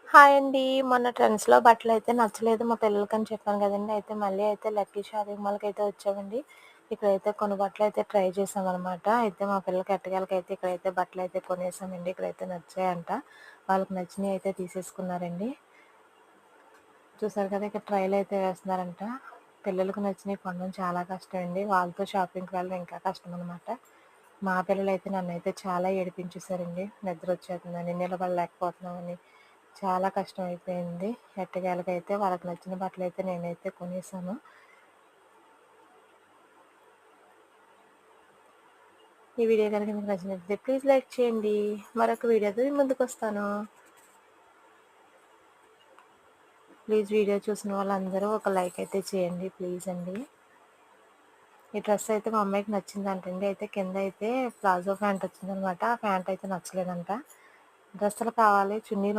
Hi అండి. మొన్న ట్రెండ్స్‌లో బట్టలైతే నచ్చలేదు మా పిల్లలకని చెప్పాను గదండీ! అయితే మళ్ళీ అయితే లక్కీ షాపింగ్ మాల్‌కైతే వచ్చామండి. ఇక్కడైతే కొన్ని బట్టలైతే ట్రై చేశామనమాట. అయితే మా పిల్లలకి ఎట్టకేలకైతే ఇక్కడైతే బట్టలైతే కొనేసామండి. ఇక్కడైతే నచ్చాయంట. వాళ్ళకి నచ్చినయి అయితే తీసేసుకున్నారండి. చూసారు కదా! ఇక్కడ ట్రైలయితే వేస్తున్నారంట. పిల్లలకు నచ్చినయి కొనడం చాలా కష్టం అండి. వాళ్ళతో షాపింగ్‌కి వెళ్ళడం ఇంకా కష్టమనమాట. మా పిల్లలైతే నన్నైతే చాలా ఏడిపించేసారండి. నిద్రొచ్చేస్తుందని, నిలబడలేకపోతున్నామని. చాలా కష్టమైపోయింది. ఎట్టకేలకైతే వాళ్ళకి నచ్చిన బట్టలైతే నేనైతే కొనేసాను. ఈ వీడియో గనుక మీకు నచ్చినట్లయితే ప్లీజ్ లైక్ చేయండి. మరొక వీడియోతో మీ ముందుకొస్తాను. ప్లీజ్ వీడియో చూసిన వాళ్ళందరూ ఒక లైక్ అయితే చేయండి ప్లీజ్ అండి. ఈ డ్రెస్ అయితే మా అమ్మాయికి నచ్చిందంటండి. అయితే కింద అయితే ప్లాజో ప్యాంట్ వచ్చిందనమాట. ఆ ప్యాంట్ అయితే నచ్చలేదంట. డ్రెస్సులు కావాలి చున్నీ